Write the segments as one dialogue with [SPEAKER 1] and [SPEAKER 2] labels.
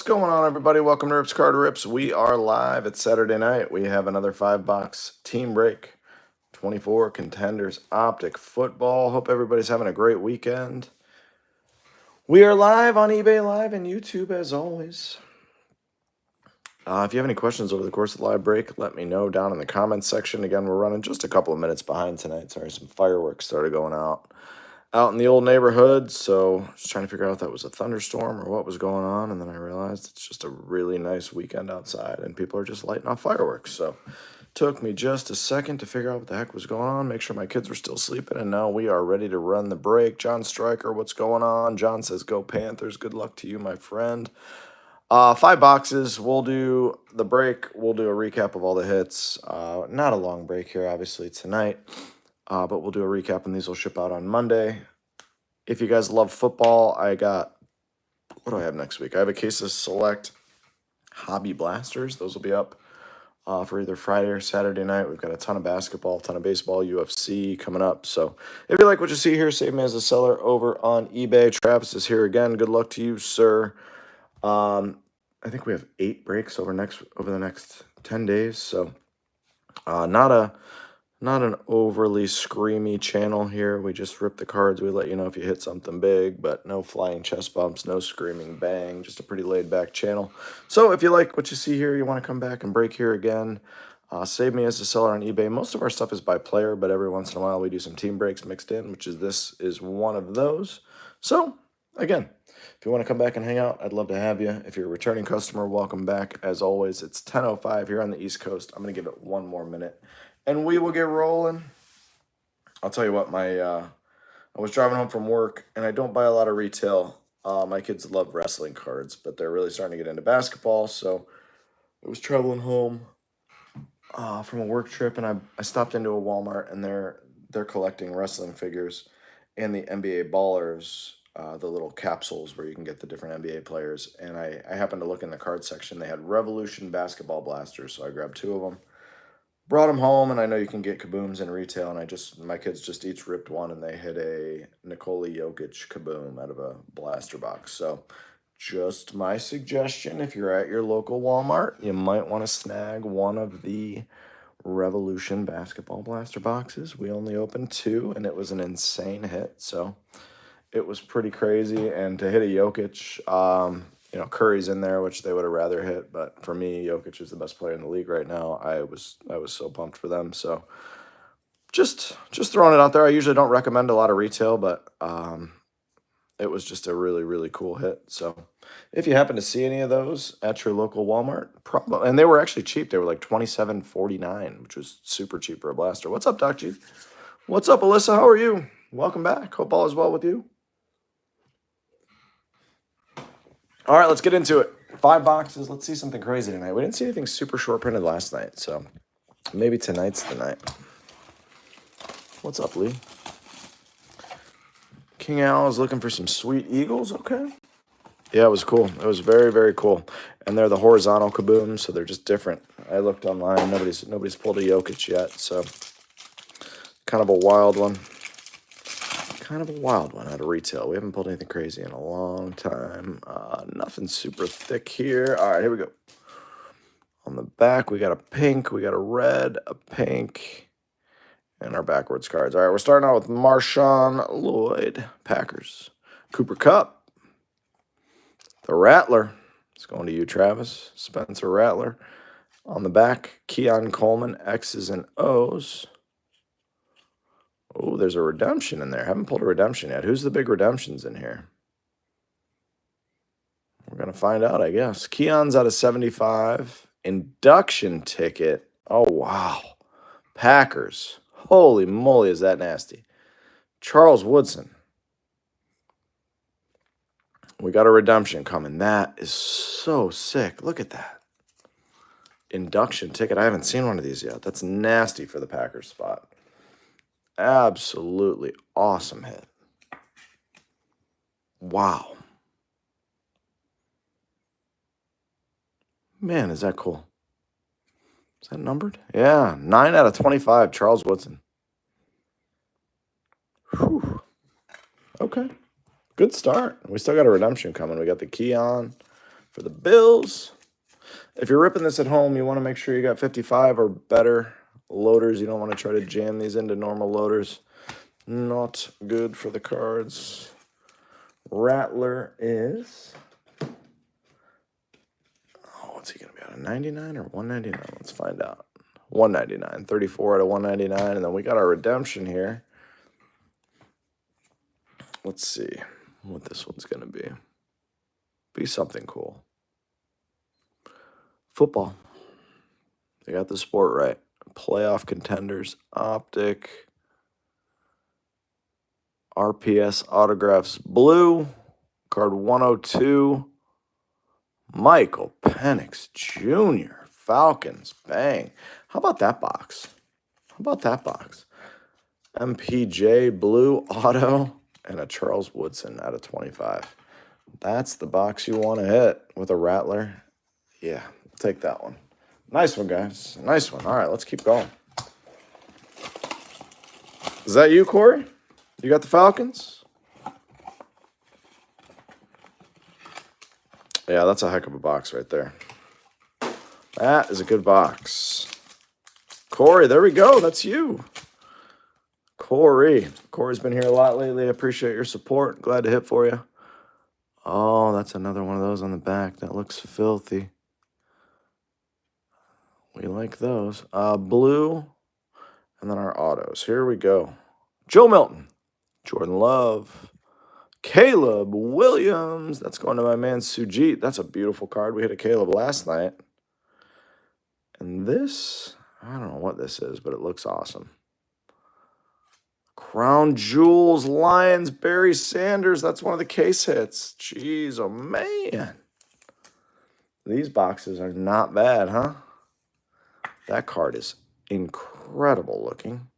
[SPEAKER 1] What's going on, everybody? Welcome to Rips Card Rips. We are live. It's Saturday night. We have another 5-box team break. 24 Contenders Optic football. Hope everybody's having a great weekend. We are live on eBay Live and YouTube as always. If you have any questions over the course of the live break, let me know down in the comments section. Again, we're running just a couple of minutes behind tonight. Sorry, some fireworks started going out in the old neighborhood, so I was trying to figure out if that was a thunderstorm or what was going on, and then I realized it's just a really nice weekend outside, and people are just lighting off fireworks. So took me just a second to figure out what the heck was going on, make sure my kids were still sleeping, and now we are ready to run the break. John Stryker, what's going on? John says, go Panthers. Good luck to you, my friend. 5 boxes. We'll do the break. We'll do a recap of all the hits. Not a long break here, obviously, tonight. But we'll do a recap, and these will ship out on Monday. If you guys love football, what do I have next week? I have a case of select hobby blasters. Those will be up for either Friday or Saturday night. We've got a ton of basketball, a ton of baseball, UFC coming up. So if you like what you see here, save me as a seller over on eBay. Travis is here again. Good luck to you, sir. I think we have 8 breaks over the next 10 days. So not an overly screamy channel here. We just rip the cards. We let you know if you hit something big, but no flying chest bumps, no screaming bang. Just a pretty laid-back channel. So if you like what you see here, you want to come back and break here again, save me as a seller on eBay. Most of our stuff is by player, but every once in a while we do some team breaks mixed in, this is one of those. So, again, if you want to come back and hang out, I'd love to have you. If you're a returning customer, welcome back. As always, it's 10:05 here on the East Coast. I'm going to give it one more minute, and we will get rolling. I'll tell you what, I was driving home from work, and I don't buy a lot of retail. My kids love wrestling cards, but they're really starting to get into basketball, so I was traveling home from a work trip, and I stopped into a Walmart, and they're collecting wrestling figures and the NBA Ballers, the little capsules where you can get the different NBA players. And I happened to look in the card section. They had Revolution basketball blasters, so I grabbed 2 of them. Brought them home, and I know you can get kabooms in retail, and my kids just each ripped one, and they hit a Nikola Jokic kaboom out of a blaster box. So just my suggestion, if you're at your local Walmart, you might want to snag one of the Revolution basketball blaster boxes. We only opened 2, and it was an insane hit, so it was pretty crazy. And to hit a Jokic, Curry's in there, which they would have rather hit, but for me, Jokic is the best player in the league right now. I was so pumped for them. So just throwing it out there. I usually don't recommend a lot of retail, but it was just a really, really cool hit. So if you happen to see any of those at your local Walmart, and they were actually cheap. They were like $27.49, which was super cheap for a blaster. What's up, Doc G? What's up, Alyssa? How are you? Welcome back. Hope all is well with you. All right, let's get into it. 5 boxes. Let's see something crazy tonight. We didn't see anything super short printed last night, so maybe tonight's the night. What's up, Lee? King Al is looking for some sweet Eagles. Okay. Yeah, it was cool. It was very, very cool. And they're the horizontal kabooms, so they're just different. I looked online. Nobody's pulled a Jokic yet, so kind of a wild one. Out of retail. We haven't pulled anything crazy in a long time. Nothing super thick here. All right, here we go. On the back, we got a pink, we got a red, a pink, and our backwards cards. All right, we're starting out with Marshawn Lloyd, Packers. Cooper Kupp, the Rattler. It's going to you, Travis. Spencer Rattler. On the back, Keon Coleman, X's and O's. Oh, there's a redemption in there. Haven't pulled a redemption yet. Who's the big redemptions in here? We're going to find out, I guess. Keon's out of 75. Induction ticket. Oh, wow. Packers. Holy moly, is that nasty. Charles Woodson. We got a redemption coming. That is so sick. Look at that. Induction ticket. I haven't seen one of these yet. That's nasty for the Packers spot. Absolutely awesome hit. Wow. Man, is that cool. Is that numbered? Yeah, 9 out of 25, Charles Woodson. Whew. Okay. Good start. We still got a redemption coming. We got the Keon for the Bills. If you're ripping this at home, you want to make sure you got 55 or better loaders. You don't want to try to jam these into normal loaders. Not good for the cards. Rattler is... Oh, what's he going to be out of 99 or 199? Let's find out. 199. 34 out of 199. And then we got our redemption here. Let's see what this one's going to be. Be something cool. Football. They got the sport right. Playoff contenders. Optic. RPS autographs blue. Card 102. Michael Penix Jr. Falcons. Bang. How about that box? How about that box? MPJ blue auto and a Charles Woodson out of 25. That's the box you want to hit with a Rattler. Yeah, take that one. Nice one, guys. Nice one. All right, let's keep going. Is that you, Corey? You got the Falcons? Yeah, that's a heck of a box right there. That is a good box. Corey, there we go. That's you. Corey. Corey's been here a lot lately. I appreciate your support. Glad to hit for you. Oh, that's another one of those on the back. That looks filthy. We like those. Blue. And then our autos. Here we go. Joe Milton. Jordan Love. Caleb Williams. That's going to my man Sujit. That's a beautiful card. We hit a Caleb last night. And this, I don't know what this is, but it looks awesome. Crown Jewels, Lions, Barry Sanders. That's one of the case hits. Jeez, oh man. These boxes are not bad, huh? That card is incredible looking.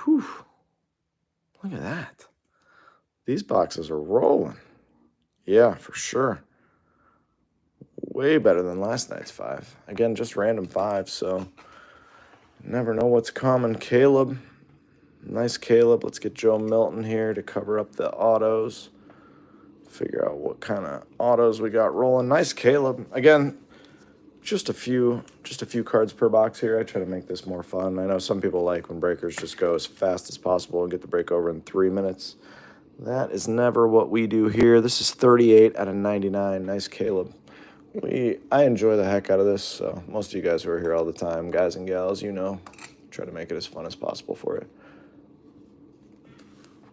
[SPEAKER 1] Whew. Look at that. These boxes are rolling. Yeah, for sure. Way better than last night's 5. Again, just random 5, so never know what's coming. Caleb. Nice Caleb. Let's get Joe Milton here to cover up the autos. Figure out what kind of autos we got rolling. Nice Caleb. Again, just a few cards per box here. I try to make this more fun. I know some people like when breakers just go as fast as possible and get the break over in 3 minutes. That is never what we do here. This is 38 out of 99. Nice Caleb. I enjoy the heck out of this, so most of you guys who are here all the time, guys and gals, you know, try to make it as fun as possible for you.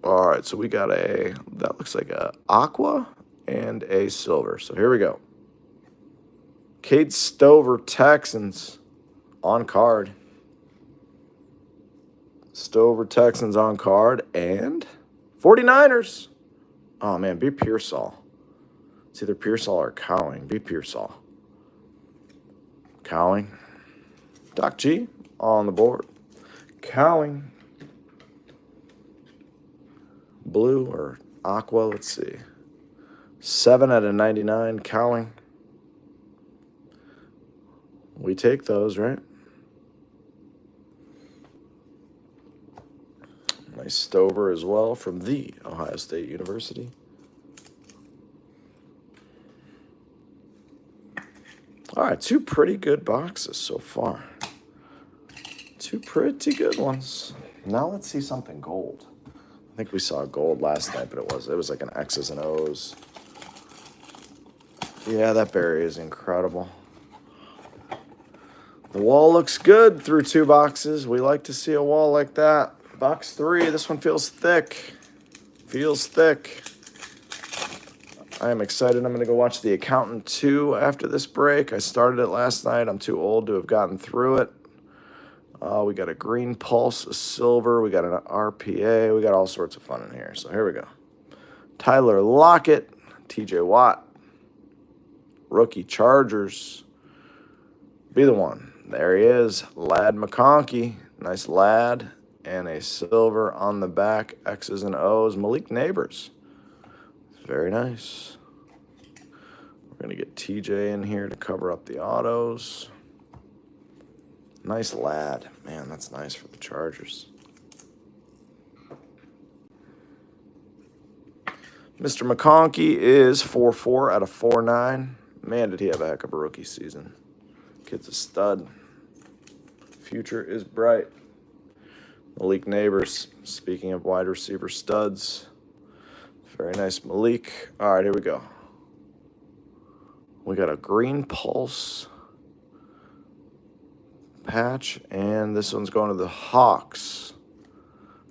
[SPEAKER 1] All right, so we got that looks like a aqua and a silver. So here we go. Cade Stover, Texans, on card. Stover, Texans on card, and 49ers. Oh, man, be Pearsall. It's either Pearsall or Cowing. Be Pearsall. Cowing. Doc G on the board. Cowing. Blue or aqua, let's see. 7 out of 99, Cowing. We take those, right? Nice Stover as well from the Ohio State University. All right, 2 pretty good boxes so far. 2 pretty good ones. Now let's see something gold. I think we saw gold last night, but it was like an X's and O's. Yeah, that berry is incredible. The wall looks good through 2 boxes. We like to see a wall like that. Box 3, this one feels thick. Feels thick. I am excited. I'm going to go watch The Accountant 2 after this break. I started it last night. I'm too old to have gotten through it. We got a green pulse, a silver. We got an RPA. We got all sorts of fun in here. So here we go. Tyler Lockett, TJ Watt, rookie Chargers. Be the one. There he is. Lad McConkey. Nice lad. And a silver on the back. X's and O's. Malik Neighbors. Very nice. We're going to get TJ in here to cover up the autos. Nice lad. Man, that's nice for the Chargers. Mr. McConkey is 4-4 out of 4-9. Man, did he have a heck of a rookie season. Kid's a stud. Future is bright. Malik Neighbors, speaking of wide receiver studs. Very nice Malik. All right, here we go. We got a green pulse patch, and this one's going to the Hawks.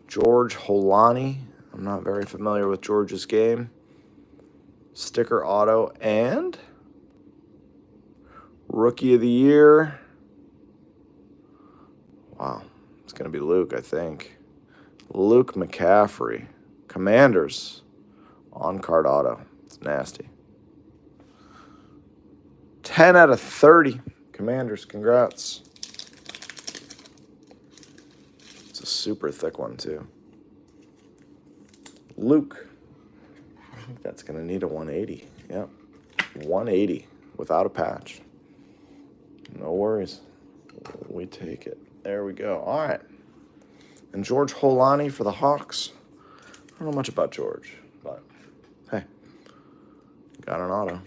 [SPEAKER 1] George Holani. I'm not very familiar with George's game. Sticker auto and Rookie of the Year. Wow, it's going to be Luke, I think. Luke McCaffrey. Commanders. On-card auto. It's nasty. 10 out of 30. Commanders, congrats. It's a super thick one, too. Luke. I think that's going to need a 180. Yep. 180 without a patch. No worries. We take it. There we go. All right. And George Holani for the Hawks. I don't know much about George, but hey, got an auto.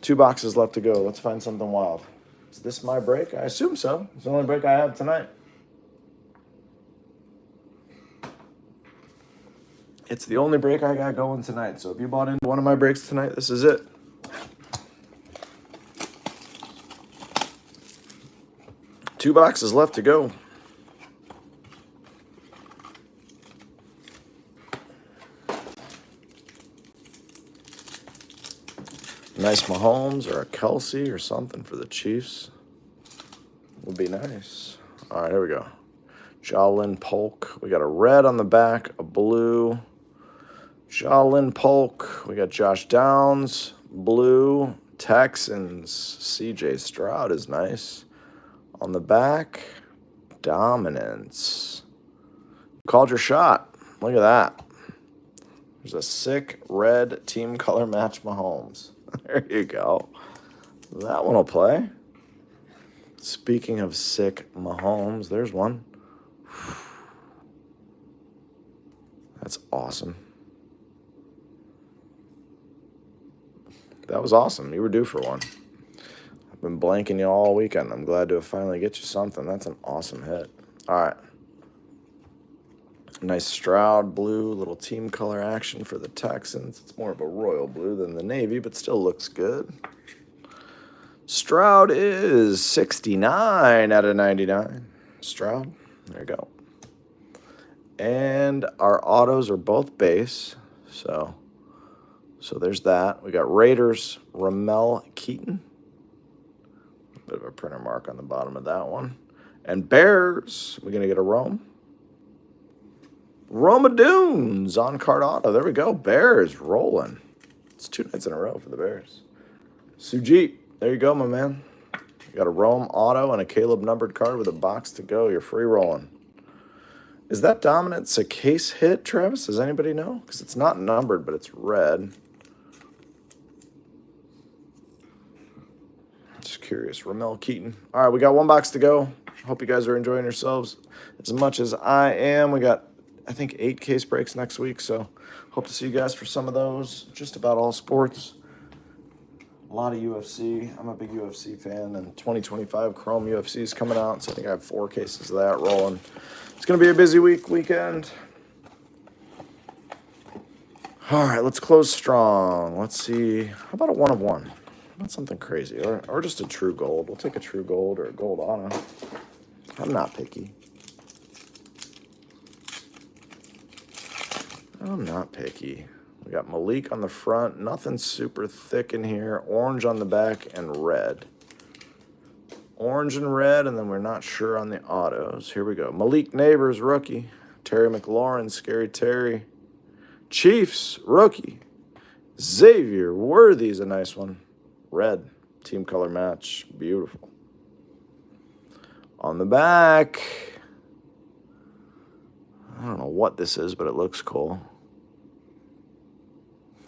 [SPEAKER 1] 2 boxes left to go. Let's find something wild. Is this my break? I assume so. It's the only break I have tonight. It's the only break I got going tonight. So if you bought into one of my breaks tonight, this is it. Two boxes left to go. Nice Mahomes or a Kelsey or something for the Chiefs would be nice. All right, here we go. Jalen Polk. We got a red on the back, a blue. Jalen Polk. We got Josh Downs, blue. Texans. CJ Stroud is nice. On the back, dominance. Called your shot. Look at that. There's a sick red team color match Mahomes. There you go. That one will play. Speaking of sick Mahomes, there's one. That's awesome. That was awesome. You were due for one. I've been blanking you all weekend. I'm glad to finally get you something. That's an awesome hit. All right. Nice Stroud blue, little team color action for the Texans. It's more of a royal blue than the Navy, but still looks good. Stroud is 69 out of 99. Stroud, there you go. And our autos are both base, so there's that. We got Raiders, Ramel Keaton. A bit of a printer mark on the bottom of that one. And Bears, we're going to get a Rome. Roma Dunes on card auto. There we go. Bears rolling. It's 2 nights in a row for the Bears. Sujit, there you go, my man. You got a Rome auto and a Caleb numbered card with a box to go. You're free rolling. Is that dominance a case hit, Travis? Does anybody know? Because it's not numbered, but it's red. Just curious. Ramel Keaton. All right, we got 1 box to go. Hope you guys are enjoying yourselves as much as I am. We got, I think, 8 case breaks next week, so hope to see you guys for some of those. Just about all sports. A lot of UFC. I'm a big UFC fan, and 2025 Chrome UFC is coming out, so I think I have 4 cases of that rolling. It's going to be a busy weekend. All right, let's close strong. Let's see. How about a 1 of 1? Not something crazy, or just a true gold. We'll take a true gold or a gold auto. I'm not picky. I'm not picky. We got Malik on the front. Nothing super thick in here. Orange on the back and red. Orange and red, and then we're not sure on the autos. Here we go. Malik Neighbors, rookie. Terry McLaurin, Scary Terry. Chiefs, rookie. Xavier Worthy's a nice one. Red. Team color match. Beautiful. On the back, I don't know what this is, but it looks cool.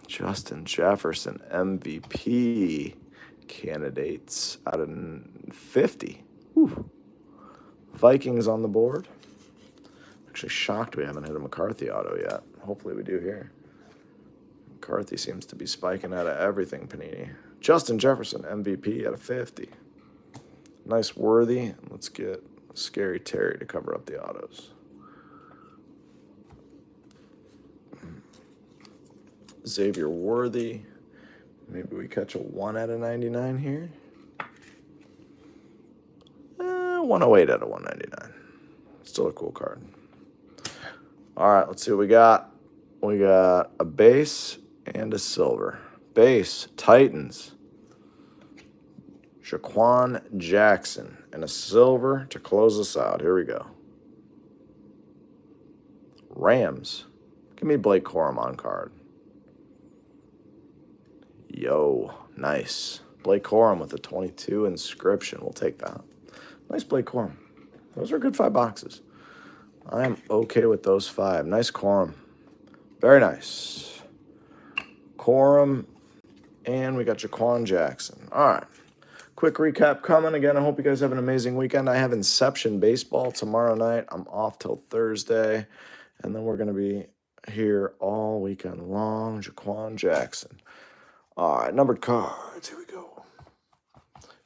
[SPEAKER 1] Justin Jefferson, MVP candidates out of 50. Whew. Vikings on the board. Actually shocked we haven't hit a McCarthy auto yet. hopefully we do here. McCarthy seems to be spiking out of everything, Panini. Justin Jefferson, MVP out of 50. Nice Worthy. Let's get Scary Terry to cover up the autos. Xavier Worthy. Maybe we catch a 1 out of 99 here. 108 out of 199. Still a cool card. All right, let's see what we got. We got a base and a silver. Base, Titans. Shaquan Jackson. And a silver to close us out. Here we go. Rams. Give me Blake Corum on card. Yo, nice. Blake Corum with a 22 inscription. We'll take that. Nice Blake Corum. Those are good 5 boxes. I am okay with those 5. Nice Corum. Very nice. Corum. And we got Jaquan Jackson. All right. Quick recap coming. Again, I hope you guys have an amazing weekend. I have Inception Baseball tomorrow night. I'm off till Thursday. And then we're going to be here all weekend long. Jaquan Jackson. All right, numbered cards. Here we go.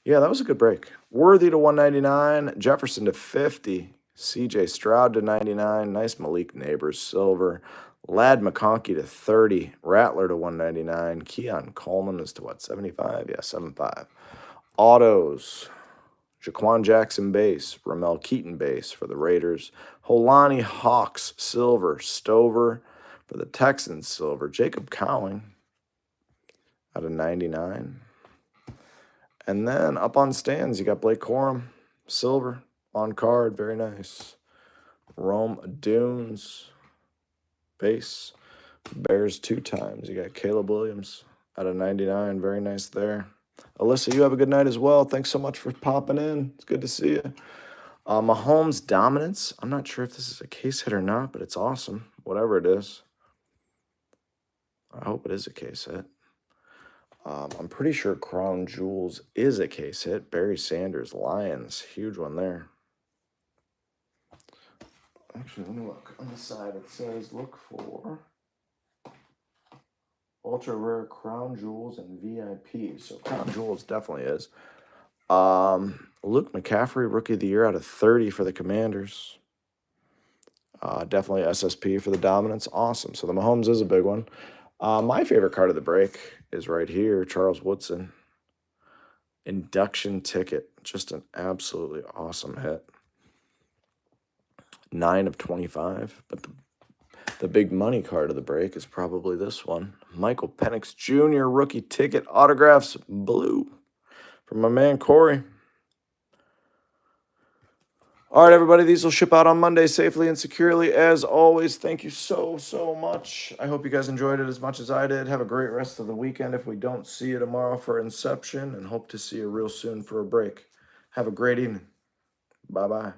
[SPEAKER 1] Yeah, that was a good break. Worthy to 199. Jefferson to 50. C.J. Stroud to 99. Nice Malik Neighbors silver. Lad McConkey to 30. Rattler to 199. Keon Coleman is to what, 75? Yeah, 75. Autos. Jaquan Jackson base. Ramel Keaton base for the Raiders. Holani Hawks silver. Stover for the Texans silver. Jacob Cowing out of 99. And then up on stands, you got Blake Corum silver on card. Very nice. Rome Dunes base. Bears 2 times. You got Caleb Williams out of 99. Very nice there. Alyssa, you have a good night as well. Thanks so much for popping in. It's good to see you. Mahomes Dominance. I'm not sure if this is a case hit or not, but it's awesome. Whatever it is. I hope it is a case hit. I'm pretty sure Crown Jewels is a case hit. Barry Sanders, Lions. Huge one there. Actually, let me look. On the side, it says look for ultra rare Crown Jewels and VIP. So Crown Jewels definitely is. Luke McCaffrey, Rookie of the Year out of 30 for the Commanders. Definitely SSP for the Dominance. Awesome. So the Mahomes is a big one. My favorite card of the break is right here, Charles Woodson. Induction ticket. Just an absolutely awesome hit. 9 of 25. But the big money card of the break is probably this one. Michael Penix Jr. Rookie ticket autographs blue from my man Corey. All right, everybody, these will ship out on Monday safely and securely. As always, thank you so, so much. I hope you guys enjoyed it as much as I did. Have a great rest of the weekend if we don't see you tomorrow for Inception, and hope to see you real soon for a break. Have a great evening. Bye-bye.